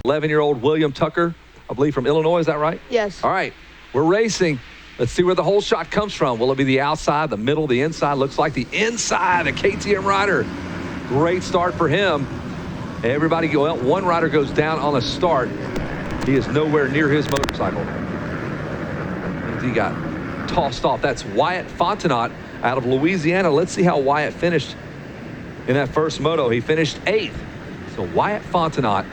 11-year-old William Tucker, I believe from Illinois. Is that right? Yes. All right, we're racing. Let's see where the whole shot comes from. Will it be the outside, the middle, the inside? Looks like the inside, a KTM rider. Great start for him. Everybody, well, one rider goes down on the start. He is nowhere near his motorcycle. He got tossed off. That's Wyatt Fontenot out of Louisiana. Let's see how Wyatt finished in that first moto. He finished 8th. So Wyatt Fontenot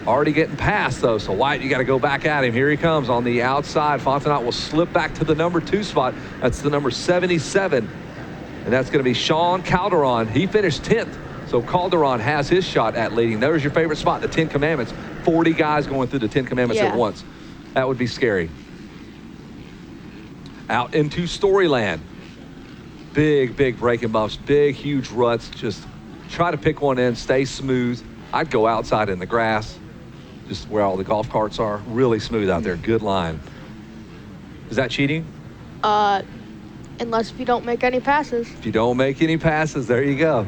already getting past, though. So Wyatt, you got to go back at him. Here he comes on the outside. Fontenot will slip back to the number 2 spot. That's the number 77. And that's going to be Sean Calderon. He finished 10th. So Calderon has his shot at leading. There's your favorite spot, the 10 Commandments. 40 guys going through the 10 Commandments at once. That would be scary. Out into Storyland. Big braking bumps, big, huge ruts. Just try to pick one in, stay smooth. I'd go outside in the grass, just where all the golf carts are. Really smooth out there, good line. Is that cheating? Unless if you don't make any passes. If you don't make any passes, there you go.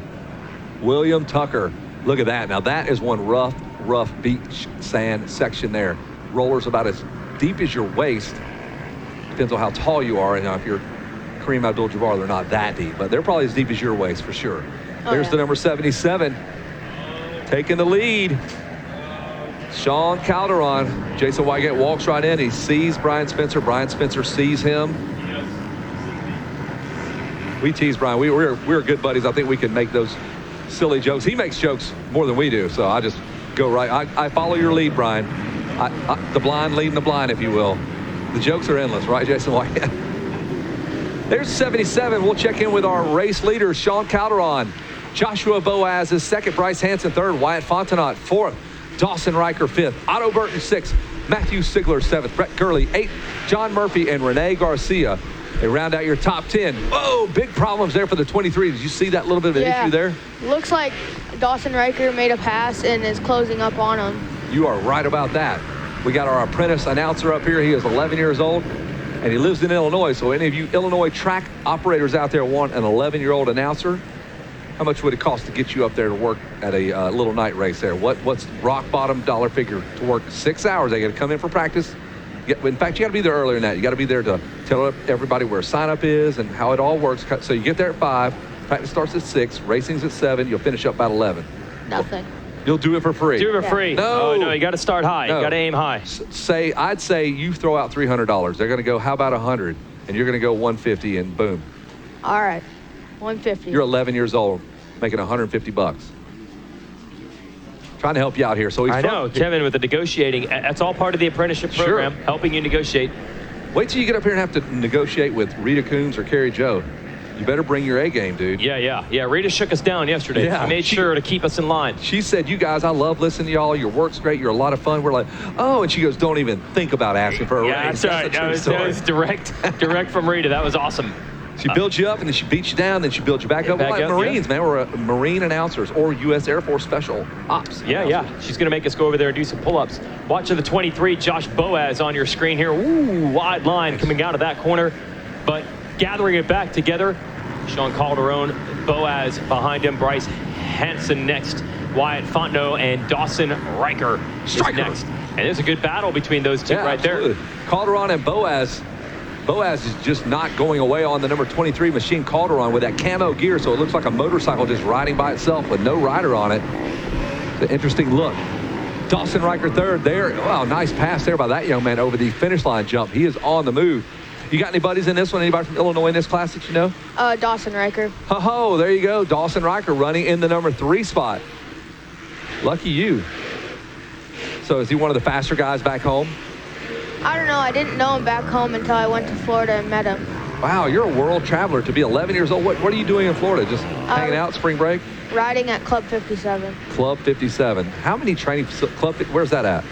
William Tucker, look at that. Now that is one rough beach sand section there. Rollers about as deep as your waist. Depends on how tall you are. And if you're Kareem Abdul-Jabbar, they're not that deep, but they're probably as deep as your waist for sure. There's the number 77 taking the lead. Sean Calderon. Jason Wygate walks right in. He sees Brian Spencer. Brian Spencer sees him. We tease Brian. We're good buddies. I think we can make those silly jokes. He makes jokes more than we do, so I just go right. I follow your lead, Brian. The blind leading the blind, if you will. The jokes are endless, right, Jason White? There's 77. We'll check in with our race leaders, Sean Calderon. Joshua Boaz is 2nd. Bryce Hansen 3rd. Wyatt Fontenot 4th. Dawson Riker 5th. Otto Burton 6th. Matthew Sigler 7th. Brett Gurley 8th. John Murphy and Renee Garcia. They round out your top 10. Whoa, big problems there for the 23. Did you see that little bit of an issue there? Looks like Dawson Riker made a pass and is closing up on him. You are right about that. We got our apprentice announcer up here. He is 11 years old, and he lives in Illinois. So any of you Illinois track operators out there want an 11-year-old announcer, how much would it cost to get you up there to work at a little night race there? What's rock bottom dollar figure to work 6 hours? They got to come in for practice. In fact, you got to be there earlier than that. You got to be there to tell everybody where sign up is and how it all works. So you get there at 5. Practice starts at 6. Racing's at 7. You'll finish up about 11. Nothing. You'll do it for free. Do it for free. No. Oh, no, you got to start high. You got to aim high. I'd say you throw out $300. They're going to go, how about 100? And you're going to go 150 and boom. All right. 150. You're 11 years old, making $150. Trying to help you out here. So I know, Kevin, with the negotiating, that's all part of the apprenticeship program, helping you negotiate. Wait till you get up here and have to negotiate with Rita Coons or Carrie Joe. You better bring your A game, dude. Yeah. Rita shook us down yesterday. Yeah, she made sure to keep us in line. She said, you guys, I love listening to y'all. Your work's great. You're a lot of fun. We're like, oh, and she goes, don't even think about asking for a raise. That's right. That was direct from Rita. That was awesome. She builds you up, and then she beats you down, then she builds you back up. Like Marines, man. We're Marine announcers or U.S. Air Force Special Ops. Yeah. She's going to make us go over there and do some pull-ups. Watching the 23, Josh Boaz on your screen here. Ooh, wide line coming out of that corner. But gathering it back together, Sean Calderon, Boaz behind him, Bryce Hansen next, Wyatt Fontenot, and Dawson Riker is next. And there's a good battle between those two there. Calderon and Boaz. Boaz is just not going away on the number 23 machine Calderon with that camo gear, so it looks like a motorcycle just riding by itself with no rider on it. It's an interesting look. Dawson Riker 3rd there. Wow, nice pass there by that young man over the finish line jump. He is on the move. You got any buddies in this one? Anybody from Illinois in this class that you know? Dawson Riker. Oh, there you go. Dawson Riker running in the number 3 spot. Lucky you. So is he one of the faster guys back home? I don't know. I didn't know him back home until I went to Florida and met him. Wow, you're a world traveler to be 11 years old. What are you doing in Florida? Just hanging out, spring break? Riding at Club 57. Club 57. How many training facilities? Where's that at?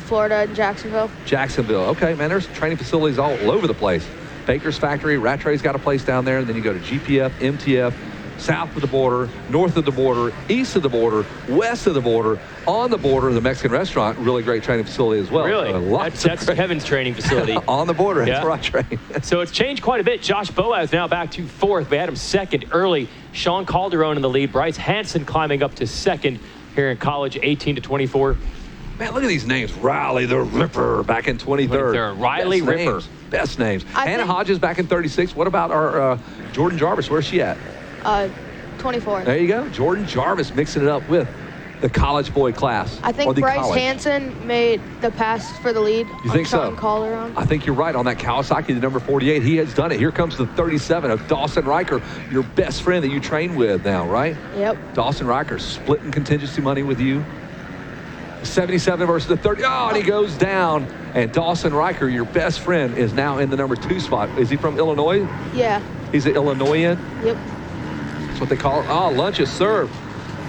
Florida and Jacksonville. Jacksonville. Okay, man, there's training facilities all over the place. Baker's Factory, Rattray's got a place down there. And then you go to GPF, MTF, south of the border, north of the border, east of the border, west of the border, on the border, the Mexican restaurant, really great training facility as well. Really? That's Kevin's training facility. On the border, that's where I train. So it's changed quite a bit. Josh Boaz now back to 4th. We had him 2nd early. Sean Calderon in the lead. Bryce Hansen climbing up to 2nd here in college, 18 to 24. Man, look at these names. Riley the Ripper back in 23rd. 23rd. Riley Best Ripper. names. Best names. I Hannah think- Hodges back in 36. What about our Jordan Jarvis? Where's she at? 24. There you go. Jordan Jarvis mixing it up with the college boy class. I or think the Bryce college. Hansen made the pass for the lead. You think so? Sean Calderon. I think you're right on that Kawasaki, the number 48. He has done it. Here comes the 37 of Dawson Riker, your best friend that you train with now, right? Yep. Dawson Riker splitting contingency money with you. 77 versus the 30. Oh, and he goes down. And Dawson Riker, your best friend, is now in the number 2 spot. Is he from Illinois? Yeah. He's an Illinoisan. Yep. That's what they call it. Oh, lunch is served.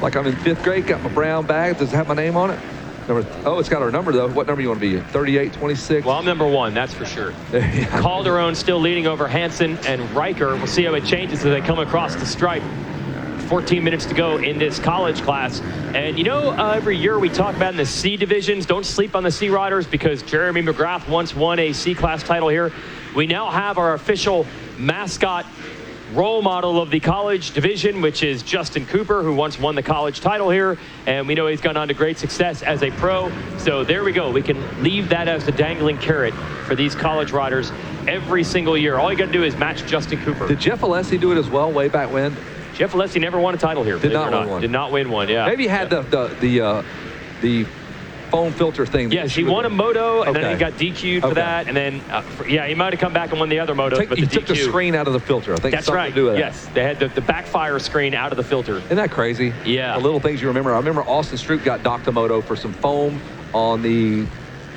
Like I'm in 5th grade, got my brown bag. Does it have my name on it? It's got our number, though. What number you want to be? 38, 26? Well, I'm number 1, that's for sure. Yeah. Calderon still leading over Hansen and Riker. We'll see how it changes as they come across the stripe. 14 minutes to go in this college class. And you know, every year we talk about in the C divisions, don't sleep on the C riders because Jeremy McGrath once won a C class title here. We now have our official mascot role model of the college division, which is Justin Cooper, who once won the college title here. And we know he's gone on to great success as a pro. So there we go. We can leave that as the dangling carrot for these college riders every single year. All you got to do is match Justin Cooper. Did Jeff Alessi do it as well way back when? Jeff Alessi never won a title here. Did believe it not or win one. Did not win one, yeah. Maybe he had the foam filter thing. Yes, he won a Moto, and then Okay. he got DQ'd for Okay. that. And then, he might have come back and won the other Motos, but He the took the DQ. screen out of the filter. I think That's something right. to do with that. Yes, they had the backfire screen out of the filter. Isn't that crazy? Yeah. The little things you remember. I remember Austin Stroop got docked a moto for some foam on the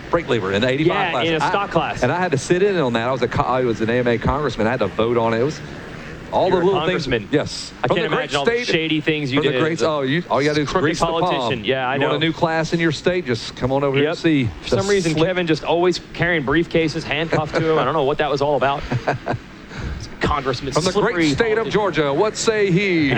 brake lever in the 85 Yeah, class. in a stock class. And I had to sit in on that. I was an AMA congressman. I had to vote on it. It was all You're the a little congressman. things. Yes. I From can't the great imagine all the state- shady things you from did. the great, all you got to do is crooked grease the politician. palm. Yeah, I You know. want a new class in your state? Just come on over here and see. For some reason, Kevin just always carrying briefcases, handcuffed to him. I don't know what that was all about. Congressman, From the slippery great state of politician. Georgia, what say he?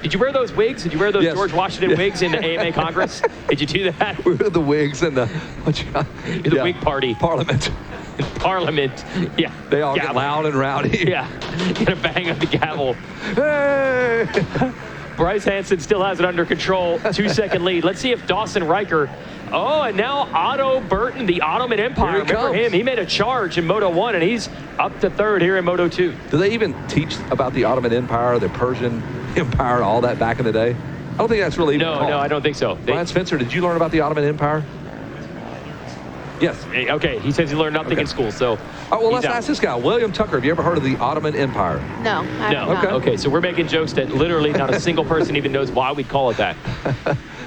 Did you wear those wigs? Did you wear those Yes. George Washington wigs in the AMA Congress? Did you do that? We're the wigs and the The wig party. Parliament. In Parliament. Yeah. They all get Gavel. loud and rowdy. Yeah. Gonna bang on the gavel. Hey! Bryce Hansen still has it under control. 2-second lead. Let's see if Dawson Riker. Oh, and now Otto Burton, the Ottoman Empire. Here he Remember comes. him? He made a charge in Moto 1, and he's up to 3rd here in Moto 2. Do they even teach about the Ottoman Empire, the Persian Empire, all that back in the day? I don't think that's really even No, taught. I don't think so. Brian Spencer, did you learn about the Ottoman Empire? Yes. Okay, he says he learned nothing in school, so. All right, well, let's he's out. ask this guy. William Tucker, have you ever heard of the Ottoman Empire? No. I No. have not. Okay, so we're making jokes that literally not a single person even knows why we call it that.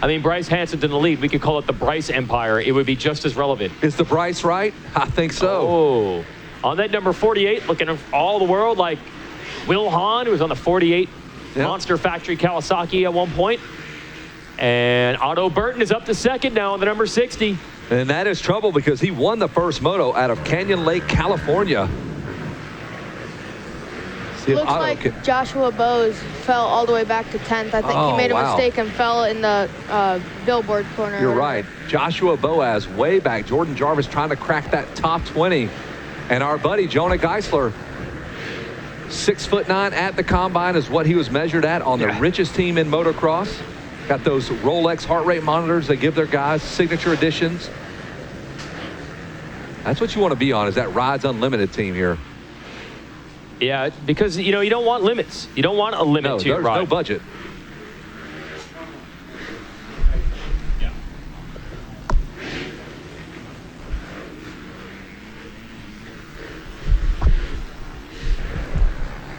I mean, Bryce Hansen's in the lead. We could call it the Bryce Empire. It would be just as relevant. Is the Bryce right? I think so. Oh, on that number 48, looking at all the world like Will Hahn, who was on the 48 Yep. Monster Factory Kawasaki at one point. And Otto Burton is up to 2nd now on the number 60. And that is trouble because he won the first moto out of Canyon Lake, California. See if Looks Otto like can- Joshua Bose fell all the way back to 10th. I think Oh, he made a wow. mistake and fell in the billboard corner. You're right. Joshua Boaz way back. Jordan Jarvis trying to crack that top 20. And our buddy Jonah Geisler, 6'9" at the combine is what he was measured at on the Yeah. richest team in motocross. Got those Rolex heart rate monitors they give their guys, signature editions. That's what you want to be on, is that Rides Unlimited team here. Yeah, because, you don't want limits. You don't want a limit No, to your there's ride. no budget.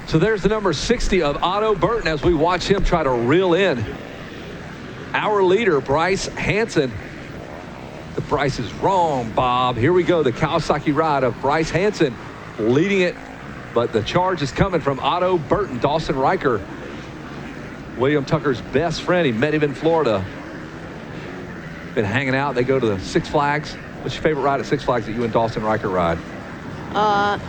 So there's the number 60 of Otto Burton as we watch him try to reel in our leader, Bryce Hansen. The Bryce is wrong, Bob. Here we go, the Kawasaki ride of Bryce Hansen leading it, but the charge is coming from Otto Burton. Dawson Riker, William Tucker's best friend. He met him in Florida. Been hanging out. They go to the Six Flags. What's your favorite ride at Six Flags that you and Dawson Riker ride? I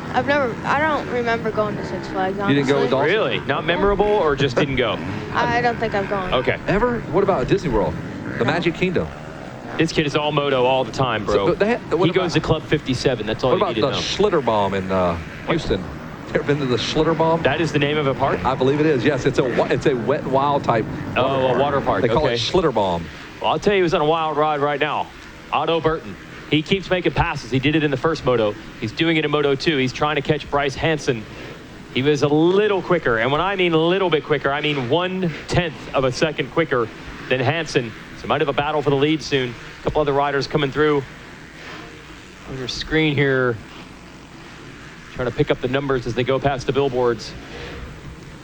don't remember going to Six Flags, honestly. You didn't go with Dawson? Really? Not memorable or just didn't go? I don't think I've gone. Okay. Ever? What about Disney World? The Magic Kingdom? This kid is all moto all the time, bro. So, what He about- goes to Club 57. That's all What you about need the to know. Schlitterbahn in Houston? Ever been to the Schlitterbahn? That is the name of a park? I believe it is. Yes, it's a wet and wild type. Oh, a water park, They call okay. it Schlitterbahn. Well, I'll tell you, he's on a wild ride right now. Otto Burton. He keeps making passes. He did it in the first Moto. He's doing it in Moto 2. He's trying to catch Bryce Hansen. He was a little quicker. And when I mean a little bit quicker, I mean 1/10 of a second quicker than Hansen. So might have a battle for the lead soon. A couple other riders coming through on your screen here. Trying to pick up the numbers as they go past the billboards.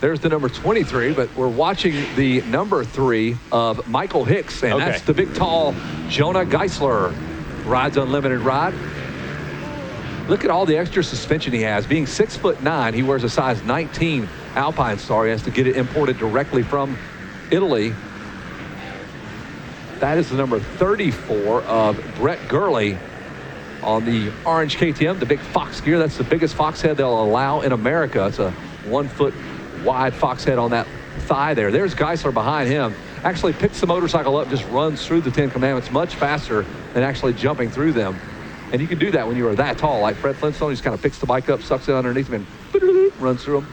There's the number 23, but we're watching the number 3 of Michael Hicks, and that's the big, tall Jonah Geisler. Rides Unlimited ride. Look at all the extra suspension he has. Being 6'9", he wears a size 19 Alpine Star. He has to get it imported directly from Italy. That is the number 34 of Brett Gurley on the orange KTM, the big Fox gear. That's the biggest Fox head they'll allow in America. It's a 1 foot wide Fox head on that thigh there. There's Geisler behind him. Actually picks the motorcycle up, just runs through the 10 Commandments much faster than actually jumping through them. And you can do that when you are that tall. Like Fred Flintstone, he just kind of picks the bike up, sucks it underneath him, and runs through them.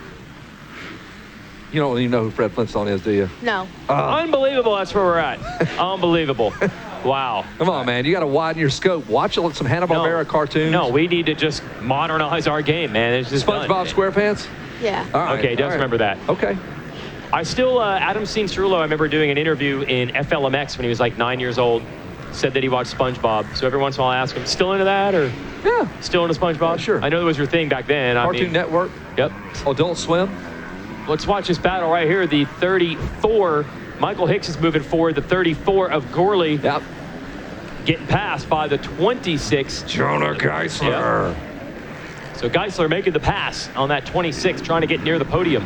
You don't even know who Fred Flintstone is, do you? No. Unbelievable, that's where we're at. Unbelievable. Wow. Come on, man. You got to widen your scope. Watch some Hanna-Barbera cartoons. No, we need to just modernize our game, man. It's just SpongeBob SquarePants? Yeah. All right. Okay, just remember that. Okay. I still, Adam Cianciarulo, I remember doing an interview in FLMX when he was like 9 years old, said that he watched SpongeBob. So every once in a while I ask him, still into that or? Yeah. Still into SpongeBob? Sure. I know that was your thing back then. Cartoon Network. Yep. Adult Swim. Let's watch this battle right here. The 34, Michael Hicks is moving forward. The 34 of Gorley. Yep. Getting passed by the 26. Jonah Geisler. Yep. So Geisler making the pass on that 26, trying to get near the podium.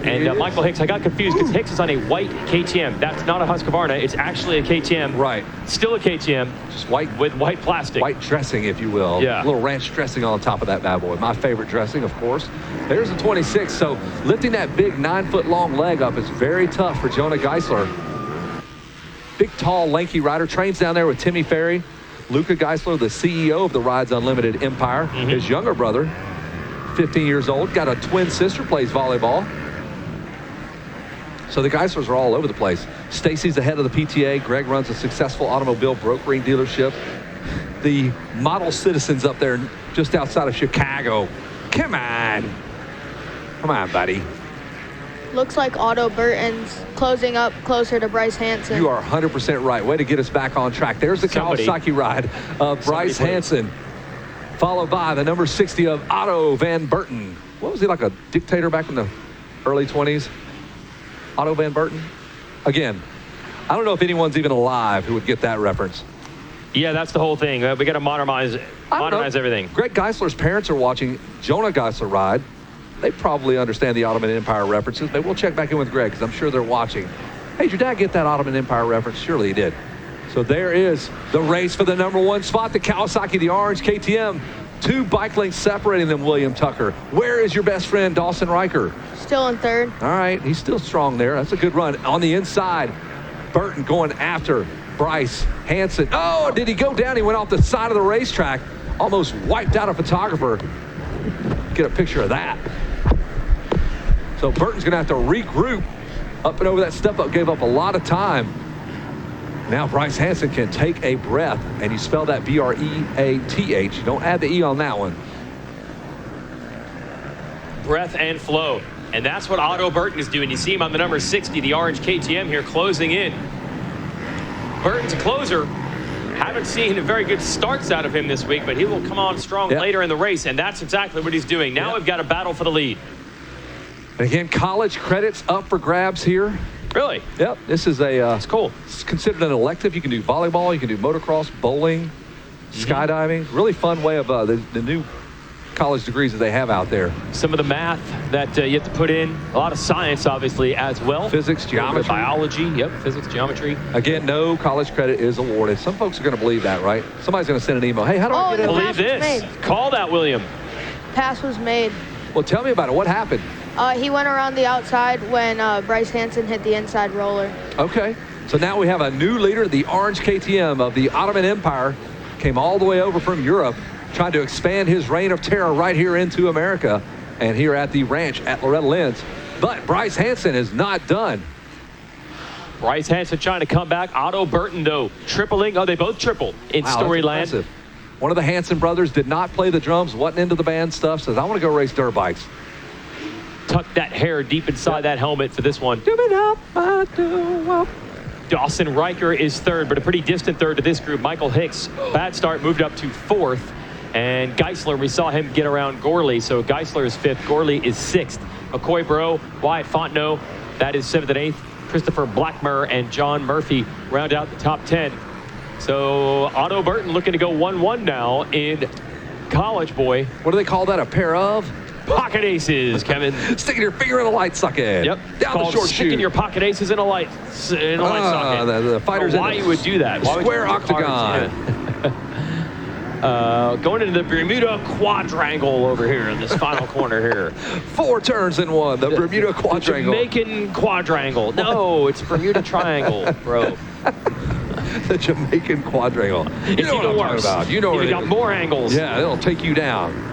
And Michael Hicks, I got confused because Hicks is on a white KTM. That's not a Husqvarna. It's actually a KTM. Right. Still a KTM. Just white. With white plastic. White dressing, if you will. Yeah. A little ranch dressing on top of that bad boy. My favorite dressing, of course. There's the 26. So lifting that big 9-foot-long leg up is very tough for Jonah Geisler. Big, tall, lanky rider. Trains down there with Timmy Ferry. Luca Geisler, the CEO of the Rides Unlimited Empire. His younger brother, 15 years old. Got a twin sister, plays volleyball. So the Geislers are all over the place. Stacy's the head of the PTA. Greg runs a successful automobile brokering dealership. The model citizens up there just outside of Chicago. Come on. Come on, buddy. Looks like Otto Burton's closing up closer to Bryce Hansen. You are 100% right. Way to get us back on track. There's the Kawasaki ride of Bryce Hansen, followed by the number 60 of Otto Van Burton. What was he, like a dictator back in the early 20s? Otto Van Burton? Again, I don't know if anyone's even alive who would get that reference. Yeah, that's the whole thing. We got to modernize everything. Greg Geisler's parents are watching Jonah Geisler ride. They probably understand the Ottoman Empire references. Maybe we'll check back in with Greg because I'm sure they're watching. Hey, did your dad get that Ottoman Empire reference? Surely he did. So there is the race for the number 1 spot. The Kawasaki, the orange KTM. 2 bike lengths separating them, William Tucker. Where is your best friend, Dawson Riker? Still in third. All right, he's still strong there. That's a good run. On the inside, Burton going after Bryce Hansen. Oh, did he go down? He went off the side of the racetrack. Almost wiped out a photographer. Get a picture of that. So Burton's going to have to regroup. Up and over that step up, gave up a lot of time. Now Bryce Hansen can take a breath, and you spell that B-R-E-A-T-H. Don't add the E on that one. Breath and flow. And that's what Otto Burton is doing. You see him on the number 60, the orange KTM here, closing in. Burton's a closer. Haven't seen very good starts out of him this week, but he will come on strong later in the race, and that's exactly what he's doing. Now we've got a battle for the lead. And again, college credits up for grabs here. Really? Yep. This is a... It's cool. It's considered an elective. You can do volleyball, you can do motocross, bowling, skydiving. Really fun way of the new college degrees that they have out there. Some of the math that you have to put in. A lot of science, obviously, as well. Physics, geometry. Biology. Yep, physics, geometry. Again, no college credit is awarded. Some folks are going to believe that, right? Somebody's going to send an email. Hey, how do I get in? Believe this. Call that, William. Pass was made. Well, tell me about it. What happened? He went around the outside when Bryce Hansen hit the inside roller. Okay. So now we have a new leader. The orange KTM of the Ottoman Empire came all the way over from Europe, trying to expand his reign of terror right here into America and here at the ranch at Loretta Lynn's. But Bryce Hansen is not done. Bryce Hansen trying to come back. Otto Burton, though, tripling. Oh, they both tripled in Storyland. One of the Hansen brothers did not play the drums, wasn't into the band stuff, says, I want to go race dirt bikes. Tuck that hair deep inside that helmet for this one. Dawson Riker is third, but a pretty distant third to this group. Michael Hicks, bad start, moved up to fourth. And Geisler, we saw him get around Gorley, so Geisler is fifth, Gorley is sixth. McCoy Bro, Wyatt Fontenot, that is seventh and eighth. Christopher Blackmer and John Murphy round out the top 10. So Otto Burton looking to go 1-1 now in College Boy. What do they call that, a pair of? Pocket aces, Kevin. Sticking your finger in a light socket. Yep. Down the short sticking chute. your pocket aces in a light socket. The fighters why you would do that? Why square would you octagon. Going into the Bermuda Quadrangle over here in this final corner here. 4 turns in one. The Bermuda Quadrangle. The Jamaican Quadrangle. No, it's Bermuda Triangle, bro. The Jamaican Quadrangle. It's know what even I'm worse. talking about. You know You've got more angles. Yeah, it'll take you down.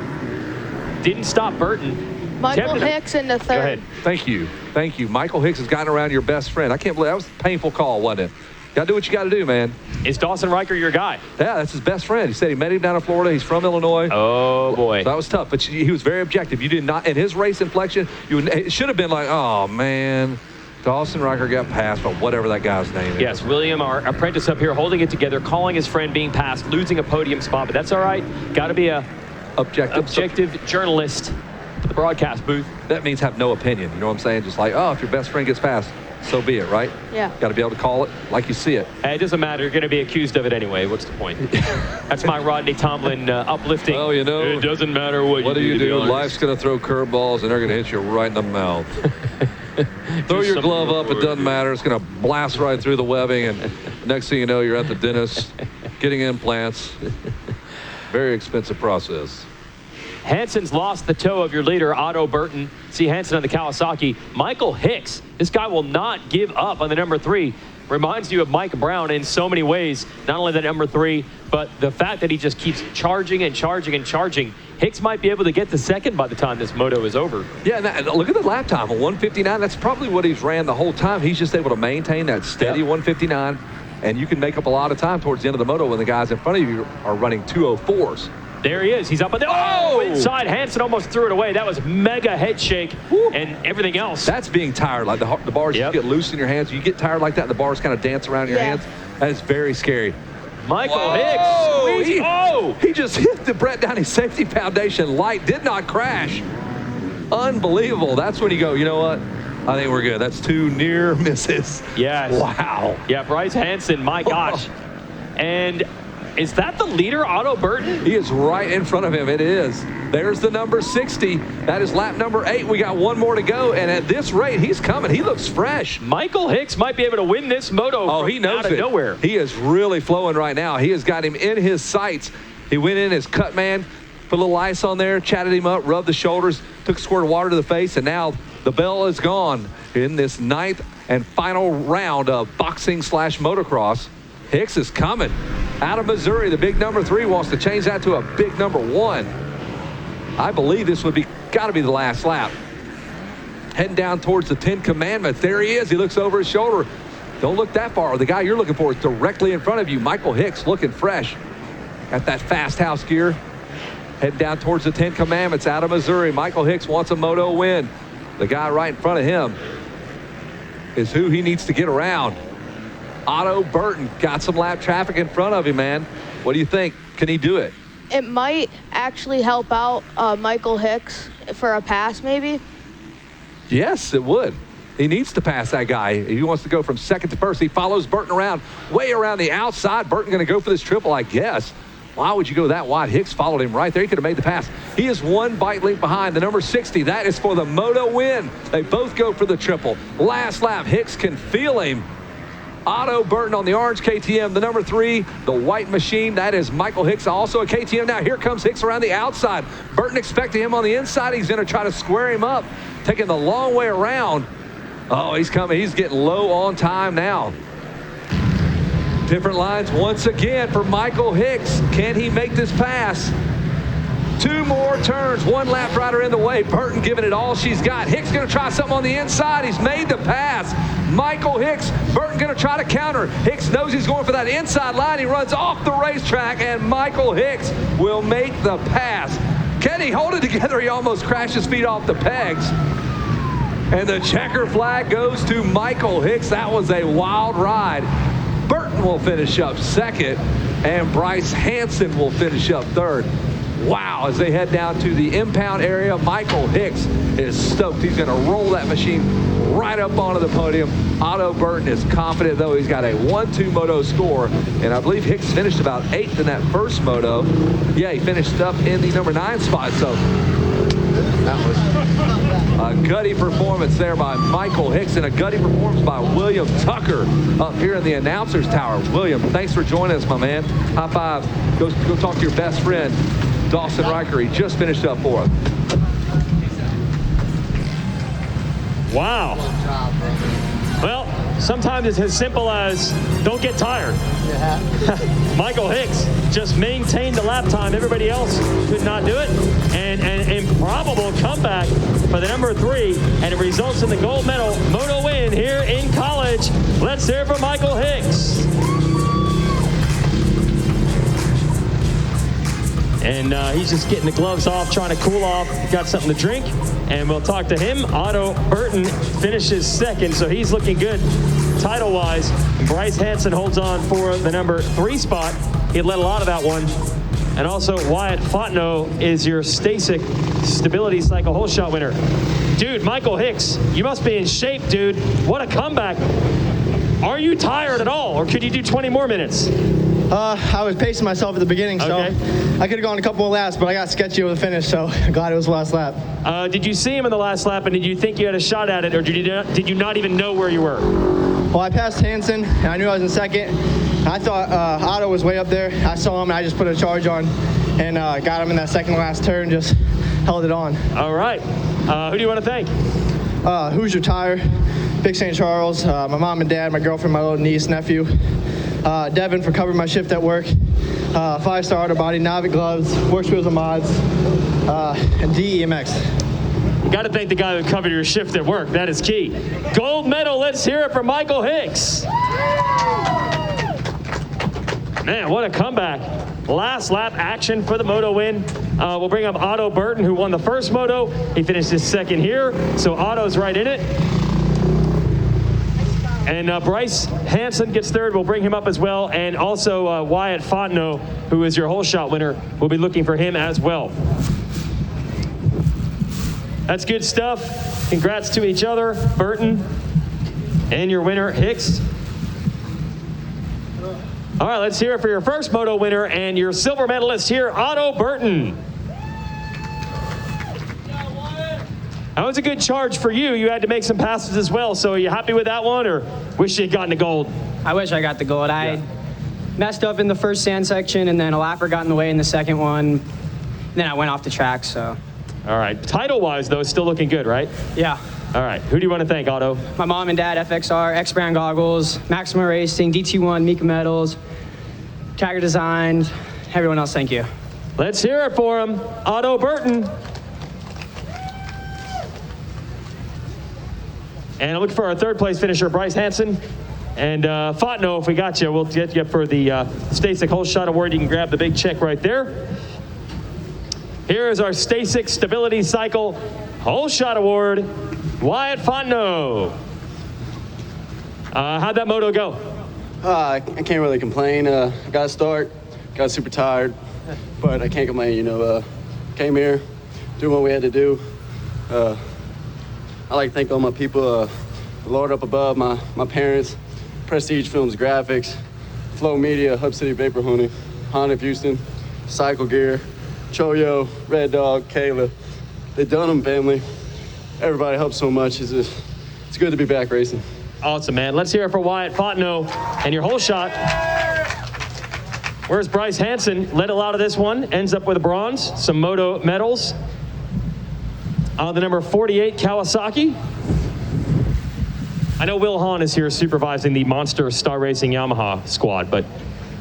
Didn't stop Burton. Michael Hicks in the third. Go ahead. Thank you. Thank you. Michael Hicks has gotten around your best friend. I can't believe that was a painful call, wasn't it? Got to do what you got to do, man. Is Dawson Riker your guy? Yeah, that's his best friend. He said he met him down in Florida. He's from Illinois. Oh, boy. So that was tough, but he was very objective. You did not, in his race inflection, it should have been like, oh, man, Dawson Riker got passed by whatever that guy's name is. Yes, William, our apprentice up here, holding it together, calling his friend being passed, losing a podium spot, but that's all right. Got to be a objective journalist to the broadcast booth. That means have no opinion. You know what I'm saying? Just like, oh, if your best friend gets passed, so be it, right? Yeah. Got to be able to call it like you see it. It doesn't matter. You're going to be accused of it anyway. What's the point? That's my Rodney Tomlin uplifting. Oh, you know. It doesn't matter what you do. Life's going to throw curveballs, and they're going to hit you right in the mouth. Throw your glove up. It doesn't matter. It's going to blast right through the webbing, and next thing you know, you're at the dentist getting implants. Very expensive process. Hansen's lost the toe of your leader, Otto Burton. See Hansen on the Kawasaki. Michael Hicks, this guy will not give up on the number 3. Reminds you of Mike Brown in so many ways. Not only the number 3, but the fact that he just keeps charging and charging and charging. Hicks might be able to get to second by the time this moto is over. Yeah, and look at the lap time, a 1:59. That's probably what he's ran the whole time. He's just able to maintain that steady 1:59, and you can make up a lot of time towards the end of the moto when the guys in front of you are running 2:04s. There he is. He's up on the inside. Hansen almost threw it away. That was mega head shake. Woo. And everything else. That's being tired. Like the bars get loose in your hands. You get tired like that, and the bars kind of dance around your hands. That is very scary. Michael Hicks. He just hit the Brett Downey Safety Foundation light. Did not crash. Unbelievable. That's when you go, you know what? I think we're good. That's 2 near misses. Yes. Wow. Yeah, Bryce Hansen, my gosh. And is that the leader, Otto Burton? He is right in front of him. It is. There's the number 60. That is lap number 8. We got 1 more to go, and at this rate, he's coming. He looks fresh. Michael Hicks might be able to win this moto he knows out of nowhere. He is really flowing right now. He has got him in his sights. He went in as cut man, put a little ice on there, chatted him up, rubbed the shoulders, took a squirt of water to the face, and now the bell is gone in this 9th and final round of boxing / motocross. Hicks is coming. Out of Missouri, the big number 3 wants to change that to a big number 1. I believe this would be got to be the last lap. Heading down towards the 10 Commandments. There he is. He looks over his shoulder. Don't look that far. The guy you're looking for is directly in front of you. Michael Hicks looking fresh. Got that fast house gear. Heading down towards the 10 Commandments out of Missouri. Michael Hicks wants a moto win. The guy right in front of him is who he needs to get around. Otto Burton got some lap traffic in front of him, man. What do you think? Can he do it? It might actually help out Michael Hicks for a pass, maybe. Yes, it would. He needs to pass that guy. If he wants to go from second to first, he follows Burton around, way around the outside. Burton going to go for this triple, I guess. Why would you go that wide? Hicks followed him right there. He could have made the pass. He is 1 bike length behind. The number 60, that is for the moto win. They both go for the triple. Last lap, Hicks can feel him. Otto Burton on the orange KTM. The number 3, the white machine, that is Michael Hicks, also a KTM. Now here comes Hicks around the outside. Burton expecting him on the inside. He's going to try to square him up, taking the long way around. Oh, he's coming. He's getting low on time now. Different lines once again for Michael Hicks. Can he make this pass? 2 more turns. 1 lap rider in the way. Burton giving it all she's got. Hicks going to try something on the inside. He's made the pass. Michael Hicks. Burton going to try to counter. Hicks knows he's going for that inside line. He runs off the racetrack, and Michael Hicks will make the pass. Kenny, hold it together. He almost crashed his feet off the pegs. And the checker flag goes to Michael Hicks. That was a wild ride. Burton will finish up second, and Bryce Hansen will finish up third. Wow, as they head down to the impound area, Michael Hicks is stoked. He's going to roll that machine right up onto the podium. Otto Burton is confident, though. He's got a 1-2 moto score, and I believe Hicks finished about 8th in that first moto. Yeah, he finished up in the number 9 spot, so that was a gutty performance there by Michael Hicks, and a gutty performance by William Tucker up here in the announcer's tower. William, thanks for joining us, my man. High five. Go talk to your best friend, Dawson Riker. He just finished up for us. Wow. Well, sometimes it's as simple as don't get tired. Yeah. Michael Hicks just maintained the lap time. Everybody else could not do it. And an improbable comeback for the number 3, and it results in the gold medal moto win here in college. Let's hear it for Michael Hicks. And he's just getting the gloves off, trying to cool off, got something to drink, and we'll talk to him. Otto Burton finishes second, so he's looking good title-wise. Bryce Hansen holds on for the number 3 spot. He led a lot of that one. And also, Wyatt Fontenot is your Stasic Stability Cycle Hole Shot winner. Dude, Michael Hicks, you must be in shape, dude. What a comeback. Are you tired at all, or could you do 20 more minutes? I was pacing myself at the beginning, so I could have gone a couple of laps, but I got sketchy with the finish, so glad it was the last lap. Did you see him in the last lap, and did you think you had a shot at it, or did you not even know where you were? Well, I passed Hansen, and I knew I was in second. I thought Otto was way up there. I saw him, and I just put a charge on and got him in that second last turn, just held it on. All right. Who do you want to thank? Hoosier Tire, Big St. Charles, my mom and dad, my girlfriend, my little niece, nephew. Devin for covering my shift at work, 5-star auto body, Navic gloves, Works Wheels and Mods, and DEMX. You got to thank the guy who covered your shift at work. That is key. Gold medal. Let's hear it for Michael Hicks. Man, what a comeback. Last lap action for the moto win. We'll bring up Otto Burton, who won the first moto. He finished his second here, so Otto's right in it. And Bryce Hansen gets third. We'll bring him up as well. And also Wyatt Fontenot, who is your whole shot winner. We'll be looking for him as well. That's good stuff. Congrats to each other, Burton, and your winner, Hicks. All right, let's hear it for your first moto winner and your silver medalist here, Otto Burton. That was a good charge for you. You had to make some passes as well. So are you happy with that one, or wish you had gotten the gold? I wish I got the gold. I messed up in the first sand section, and then a lapper got in the way in the second one. And then I went off the track, so. All right. Title-wise, though, still looking good, right? Yeah. All right. Who do you want to thank, Otto? My mom and dad, FXR, X-Brand Goggles, Maxima Racing, DT1, Mika Metals, Tiger Design, everyone else, thank you. Let's hear it for him, Otto Burton. And look for our third place finisher, Bryce Hansen. And Fontenot, if we got you, we'll get you for the Stasic Whole Shot Award. You can grab the big check right there. Here is our Stasic Stability Cycle Whole Shot Award, Wyatt Fontenot. How'd that moto go? I can't really complain. Got a start, got super tired, but I can't complain, you know. Came here, doing what we had to do. I like to thank all my people, the Lord up above, my parents, Prestige Films Graphics, Flow Media, Hub City Vapor Hunting, Honda of Houston, Cycle Gear, Choyo, Red Dog, Kayla, the Dunham family. Everybody helps so much. It's good to be back racing. Awesome, man. Let's hear it for Wyatt Fontenot and your whole shot. Where's Bryce Hansen? Led a lot of this one. Ends up with a bronze, some moto medals. The number 48 Kawasaki. I know Will Hahn is here supervising the Monster Star Racing Yamaha squad, but a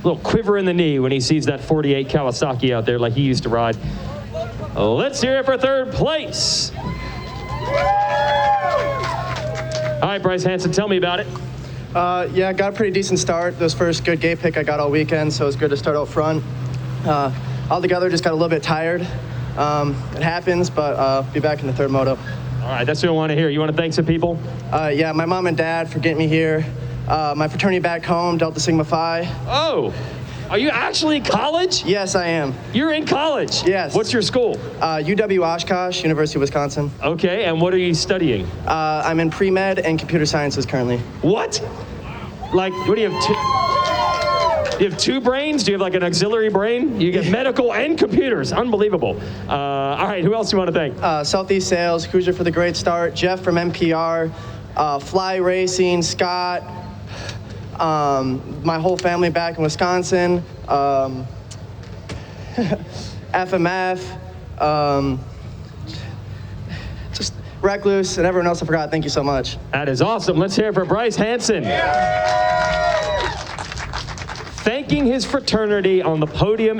little quiver in the knee when he sees that 48 Kawasaki out there like he used to ride. Let's hear it for third place. All right, Bryce Hanson, tell me about it. Yeah, got a pretty decent start. This first good gate pick I got all weekend, so it's good to start out front. Altogether, just got a little bit tired. It happens, but be back in the third moto. All right, that's what I want to hear. You want to thank some people? Yeah, my mom and dad for getting me here. My fraternity back home, Delta Sigma Phi. Oh, are you actually in college? Yes, I am. You're in college? Yes. What's your school? UW Oshkosh, University of Wisconsin. Okay, and what are you studying? I'm in pre-med and computer sciences currently. What? Like, what do you have? You have two brains? Do you have like an auxiliary brain? You get medical and computers. Unbelievable. All right, who else do you want to thank? Southeast Sales, Hoosier for the great start, Jeff from NPR, Fly Racing, Scott, my whole family back in Wisconsin, FMF, just Recluse, and everyone else I forgot. Thank you so much. That is awesome. Let's hear it for Bryce Hanson. Thanking his fraternity on the podium